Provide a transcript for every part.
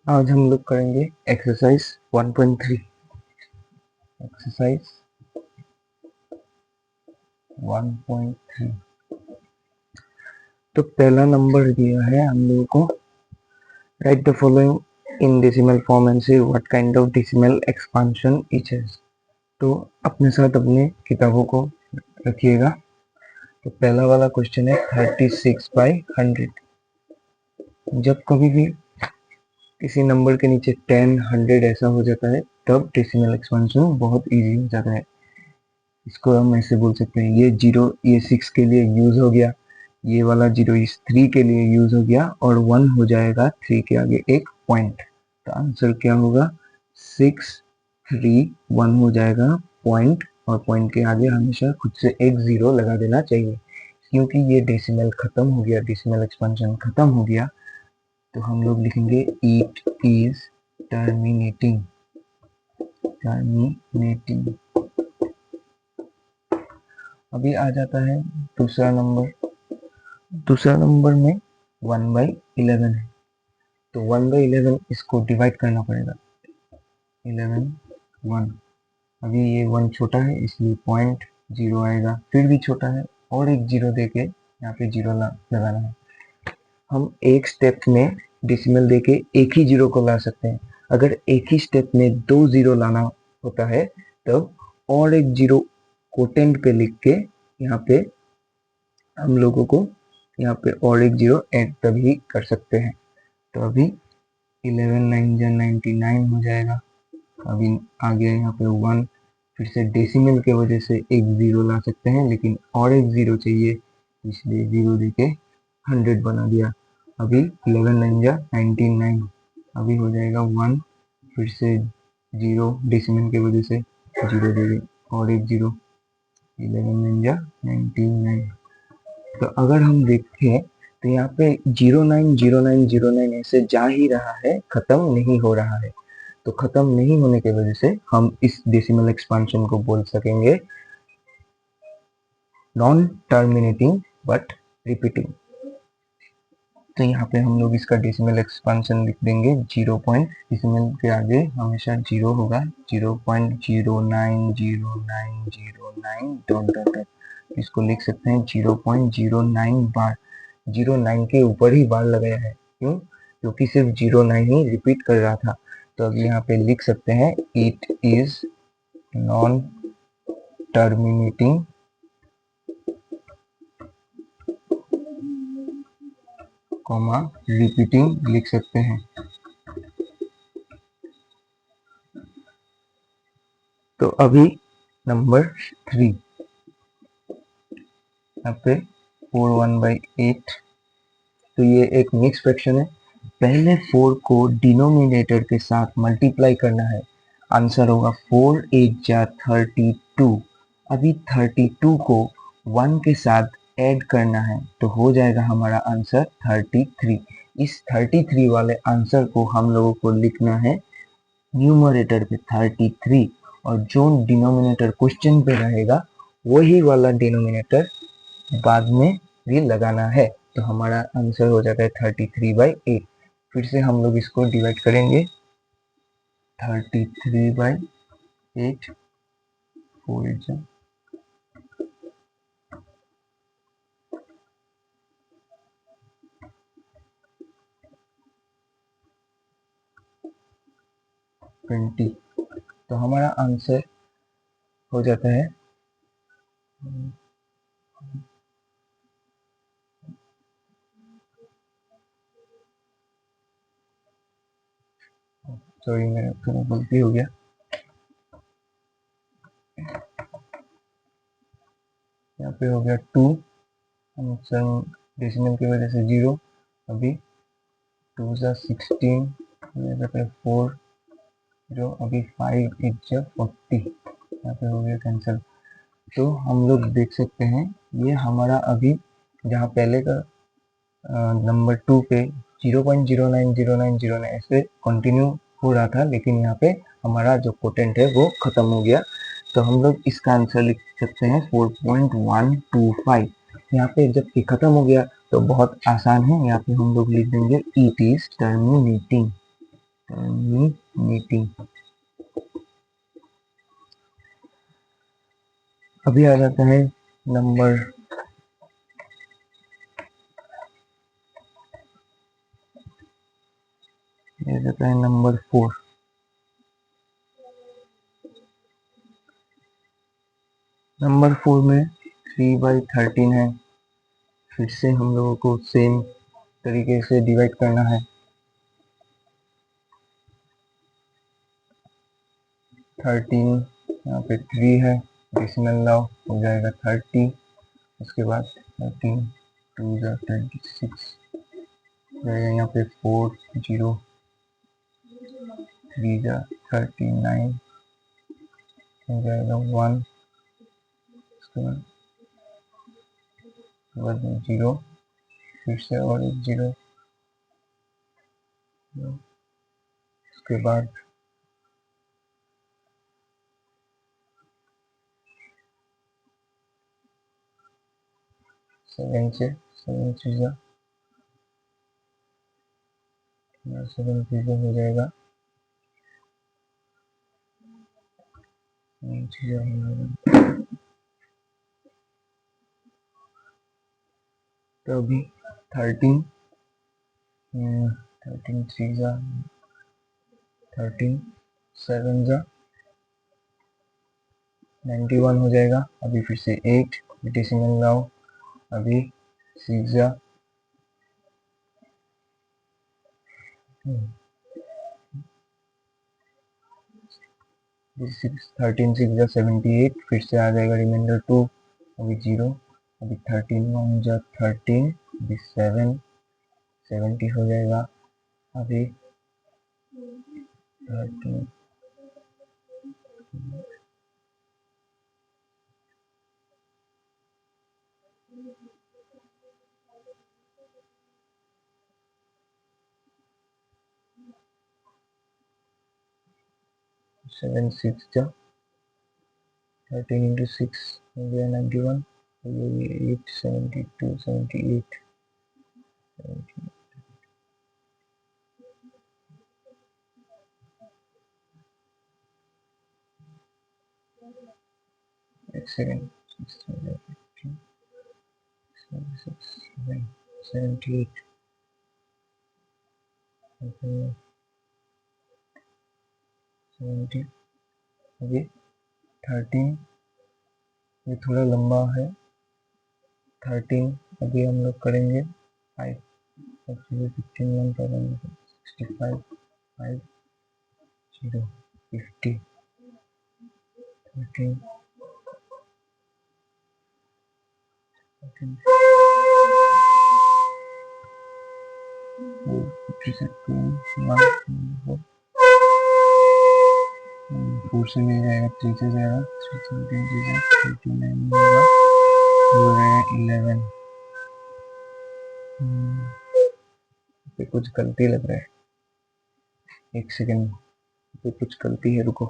आज हम लोग करेंगे एक्सरसाइज 1.3। एक्सरसाइज 1.3। तो पहला नंबर दिया है हम लोगों को, write the following in decimal form and say what kind of decimal expansion each has. तो अपने साथ अपने किताबों को रखिएगा। तो पहला वाला क्वेश्चन है 36/100। जब कभी भी किसी नंबर के नीचे 10, 100 ऐसा हो जाता है तब डेसिमल एक्सपांशन बहुत इजी हो जाता है। इसको हम ऐसे बोल सकते हैं, ये 0 ये 6 के लिए यूज हो गया, ये वाला 0 इस 3 के लिए यूज हो गया और 1 हो जाएगा 3 के आगे एक पॉइंट। तो आंसर क्या होगा? 6 3 1 हो जाएगा पॉइंट, और पॉइंट के आगे हमेशा खुद से एक 0 लगा देना चाहिए। क्योंकि ये डेसिमल खत्म हो गया, डेसिमल एक्सपेंशन खत्म हो गया, तो हम लोग लिखेंगे इट इज टर्मिनेटिंग। टर्मिनेटिंग। अभी आ जाता है दूसरा नंबर। दूसरा नंबर में 1/11 है, तो 1/11 इसको डिवाइड करना पड़ेगा। 11 1। अभी ये 1 छोटा है इसलिए पॉइंट 0 आएगा, फिर भी छोटा है और एक 0 देके यहाँ पे 0 लगाना है। हम एक स्टेप में डेसिमल देके एक ही 0 को ला सकते हैं। अगर एक ही स्टेप में 2 0 लाना होता है तब और एक 0 कोटेंट पे लिख के यहाँ पे हम लोगों को यहाँ पे और एक 0 ऐड तभी कर सकते हैं। तो अभी 11 9 जा 99 हो जाएगा। अभी आ गया यहाँ पे 1, फिर से डेसिमल के वजह से एक 0 ला सकते हैं, लेकिन और एक 0 चाहिए इसलिए 0 देके 100 बना दिया। अभी 11 9 जा 99। अभी हो जाएगा 1, फिर से 0 डेसिमल के वजह से 0 देंगे और एक 0। 11 9 जा 99। तो अगर हम देखें तो यहाँ पे 090909 ऐसे जा ही रहा है, खत्म नहीं हो रहा है। तो खत्म नहीं होने की वजह से हम इस डेसिमल एक्सपांशन को बोल सकेंगे नॉन टर्मिनेटिंग बट रिपीटिंग। तो यहाँ पे हम लोग इसका डेसिमल एक्सपांशन लिख देंगे 0 पॉइंट, डेसिमल के आगे हमेशा 0 होगा, 0.090909 डॉट डॉट डॉट। इसको लिख सकते हैं 0.09 बार। 09 के ऊपर ही बार लगाया है, क्यों? क्योंकि सिर्फ 09 ही रिपीट कर रहा था। तो अब यहाँ पे लिख सकते हैं it is non terminating comma repeating लिख सकते हैं। तो अभी नंबर 3 यहाँ पे 4 1/8। तो ये एक मिक्स फ्रैक्शन है। पहले 4 को डिनोमिनेटर के साथ मल्टीप्लाई करना है। आंसर होगा 4 8 जा 32। अभी 32 को 1 के साथ ऐड करना है तो हो जाएगा हमारा आंसर 33। इस 33 वाले आंसर को हम लोगों को लिखना है न्यूमरेटर पे 33, और जो डिनोमिनेटर क्वेश्चन पे रहेगा वही वाला डिनोमिनेटर बाद में भी लगाना है। तो हमारा आंसर हो जाता है 33/8। फिर से हम लोग इसको डिवाइड करेंगे 33/8। 4 8 जा 20। तो हमारा आंसर हो जाता है सॉरी मेरा थोड़ा गलती हो गया। यहाँ पे हो गया 2, आंसर डेसिमल की वजह से 0। अभी 2 जा 16, 4 जो अभी 5 8 जा 40। यहाँ पे हो गया कैंसिल। तो हम लोग देख सकते हैं ये हमारा अभी जहाँ पहले का नंबर 2 पे 0.090909 ऐसे कंटिन्यू हो रहा था, लेकिन यहाँ पे हमारा जो पोटेंट है वो खत्म हो गया। तो हम लोग इसका आंसर लिख सकते हैं 4.125। यहाँ पे जब ये खत्म हो गया तो बहुत आसान है, यहाँ पे हम लोग लिख देंगे इट इज टर्मिनेटिंग। मीटिंग। अभी आ जाता है नंबर नंबर 4। नंबर 4 में 3/13 है। फिर से हम लोगों को सेम तरीके से डिवाइड करना है। 13 यहाँ पे 3 है, डेसिमल लाओ हो जाएगा 30। उसके बाद 13 2 जा 26 जाएगा, यहाँ पे 4 0 3 जा 39 हो जाएगा 1। उसके बाद 0, फिर से और एक 0। उसके बाद 7 से 7 चीज़ा 7 चीज़ा हो जाएगा 7 चीज़ा हो जाएगा। तो अभी 13 3 जा 13 7 जा 91 हो जाएगा। अभी फिर से 8 डेसिमल लाओ, अभी 6 जा 13 6 जा 78, फिर से आ जाएगा रिमाइंडर 2, अभी 0, अभी 13 1 जा 13, अभी 7 70 हो जाएगा। अभी 13 7 6 जा 13 into 6 हो गया 91, 8 72 78 एक सेकेंड 78 70। अभी 13, ये थोड़ा लंबा है। 13 अभी हम लोग करेंगे 5 15 1 करेंगे 65 5 0 50 13 4 से नहीं जाएगा, 3 से जाएगा 39 होगा, हो रहेगा 11। पे कुछ गलती लग रहा है, एक सेकेंड पे कुछ गलती है, रुको।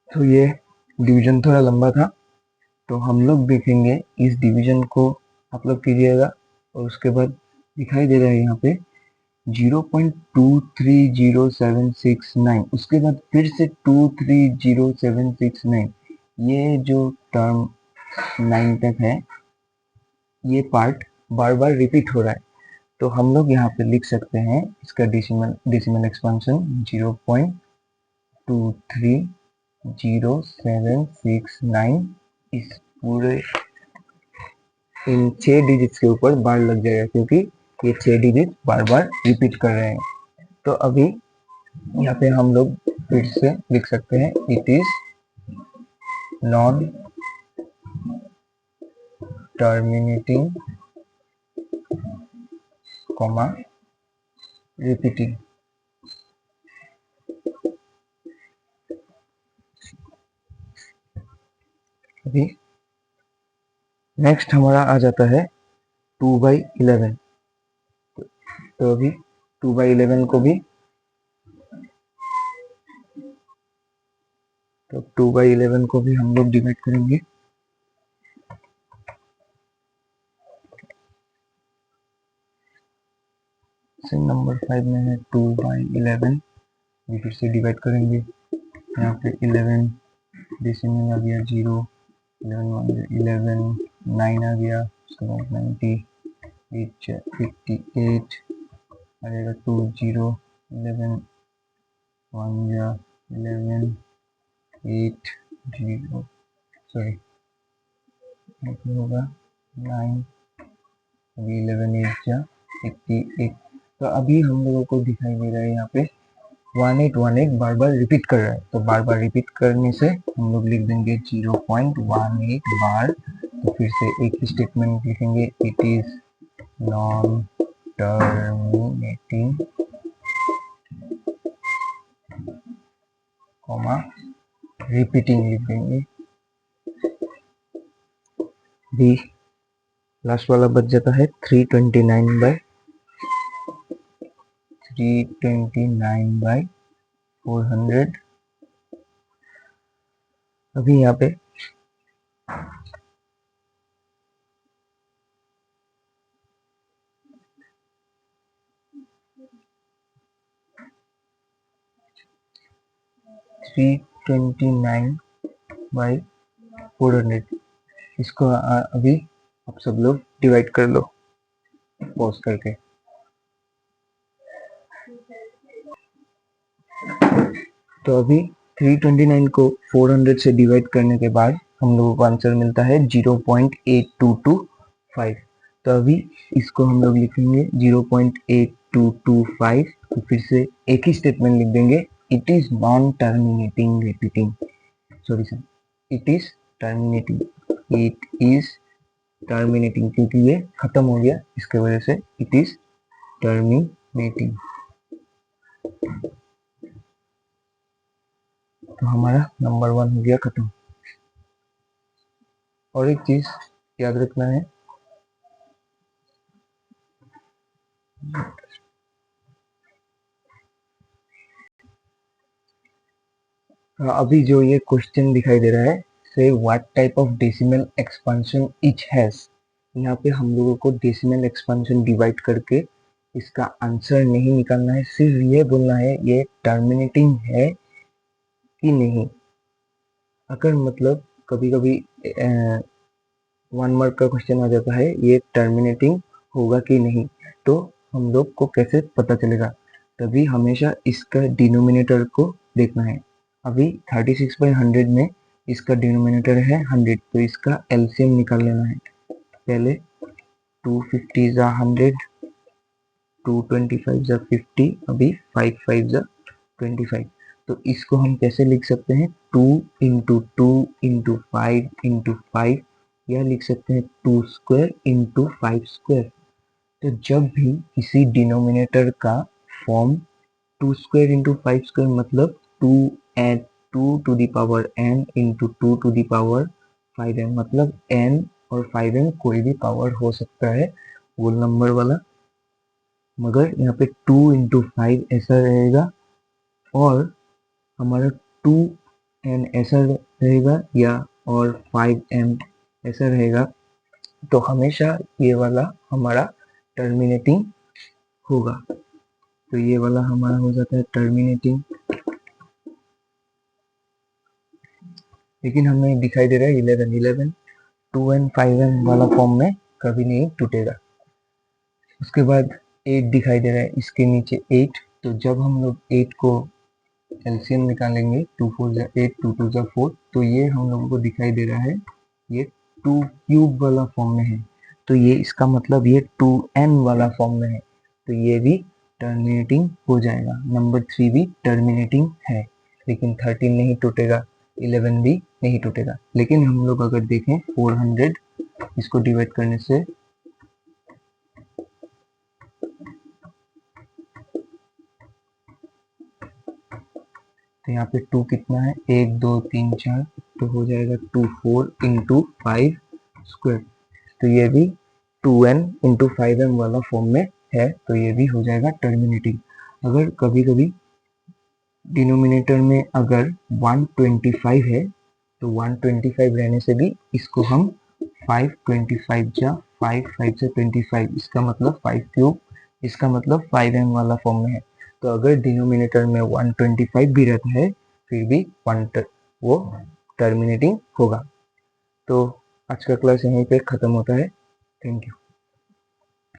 तो ये डिवीजन थोड़ा लंबा था, तो हम लोग देखेंगे इस डिवीजन को आप लोग कीजिएगा, और उसके बाद दिखाई दे रहा है यहाँ पे 0.230769, उसके बाद फिर से 230,769। ये जो टर्म 9 तक है, ये पार्ट बार बार रिपीट हो रहा है, तो हम लोग यहाँ पे लिख सकते हैं इसका डेसिमल एक्सपेंशन 0.230769। इस पूरे इन 6 डिजिट्स के ऊपर बार लग जाएगा, क्योंकि ये 6 डिजिट बार बार रिपीट कर रहे हैं। तो अभी यहाँ पे हम लोग फिर से लिख सकते हैं, it is non terminating comma repeating. अभी नेक्स्ट हमारा आ जाता है 2/11। तो अभी 2/11 को भी, तो 2/11 को भी हम लोग डिवाइड करेंगे। सेम नंबर 5 में है 2/11, ये फिर से डिवाइड करेंगे। यहाँ पे 11 डेसिमल आ गया 0, 11 9 आ गया, उसके बाद 90, 58 आ जाएगा 2 0, 11 1 या 11 8 0, सॉरी होगा 9, अभी 11 8 या 88। तो अभी हम लोगों को दिखाई दे रहा है यहाँ पे 1818 बार बार रिपीट कर रहा है, तो बार बार रिपीट करने से हम लोग लिख देंगे 0.18 बार। तो फिर से एक ही स्टेटमेंट लिखेंगे, it is non terminating comma repeating लिख देंगे। भी लास्ट वाला बच जाता है 329/400। अभी यहाँ पे थ्री 29/400, इसको अभी आप सब लोग डिवाइड कर लो पॉज करके। तो अभी 329 को 400 से डिवाइड करने के बाद हम लोगों को आंसर मिलता है 0.8225। तो अभी इसको हम लोग लिखेंगे 0.8225, तो फिर से एक ही स्टेटमेंट लिख देंगे, it is non terminating repeating, sorry sir, it is terminating, it is terminating, क्योंकि ये खत्म हो गया इसके वजह से इट इज टर्मिनेटिंग। तो हमारा नंबर 1 हो गया खत्म। और एक चीज याद रखना है, अभी जो ये क्वेश्चन दिखाई दे रहा है, से what type of decimal expansion etch has, यहाँ पे हम लोगों को डेसिमल एक्सपेंशन डिवाइड करके इसका आंसर नहीं निकालना है, सिर्फ ये बोलना है ये टर्मिनेटिंग है कि नहीं। अगर मतलब कभी कभी 1 मार्क का क्वेश्चन आ जाता है ये टर्मिनेटिंग होगा कि नहीं, तो हम लोग को कैसे पता चलेगा, तभी हमेशा इसका डिनोमिनेटर को देखना है। अभी 36/100 में इसका डिनोमिनेटर है 100, तो इसका एलसीएम निकाल लेना है। पहले 250 जा 100, 225 जा 50, अभी 55 जा 25। तो इसको हम कैसे लिख सकते हैं, 2 इंटू 2 इंटू 5 इंटू 5, या लिख सकते हैं 2 स्क्वायर इंटू 5 स्क्वायर। तो जब भी किसी डिनोमिनेटर का फॉर्म 2 स्क्वायर इंटू 5 स्क्वायर मतलब 2 and 2 to the power n into 2 to the power 5n, मतलब n और 5n कोई भी पावर हो सकता है होल नंबर वाला, मगर यहाँ पे 2 इंटू 5 ऐसा रहेगा और हमारा 2n ऐसा रहेगा या और 5m ऐसा रहेगा, तो हमेशा ये वाला हमारा टर्मिनेटिंग होगा। तो ये वाला हमारा हो जाता है टर्मिनेटिंग, लेकिन हमें दिखाई दे रहा है 11 2n 5n वाला फॉर्म में कभी नहीं टूटेगा। उसके बाद 8 दिखाई दे रहा है, इसके नीचे 8, तो जब हम लोग 8 को एलसीएम निकालेंगे 2 4 जा 8, 2 2 जा 4, तो ये हम लोगों को दिखाई दे रहा है ये 2 क्यूब वाला फॉर्म में है, तो ये इसका मतलब ये 2n वाला फॉर्म में है, तो ये भी टर्मिनेटिंग हो जाएगा। नंबर 3 भी टर्मिनेटिंग है, लेकिन 13 नहीं टूटेगा, 11 भी नहीं टूटेगा। लेकिन हम लोग अगर देखें 400 इसको डिवाइड करने से तो यहाँ पे 2 कितना है, 1 2 3 4, तो हो जाएगा 2 4 इंटू 5 स्क्वायर, तो ये भी 2n इंटू 5m वाला फॉर्म में है, तो ये भी हो जाएगा टर्मिनेटिंग। अगर कभी कभी डिनोमिनेटर में अगर 125 है, तो 125 रहने से भी इसको हम 5 25 जा 5 5 से 25, इसका मतलब 5 क्यूब इसका मतलब 5m वाला फॉर्म में है। तो अगर डिनोमिनेटर में 125 भी रहता है फिर भी वो टर्मिनेटिंग होगा। तो आज का क्लास यहीं पे ख़त्म होता है। Thank you.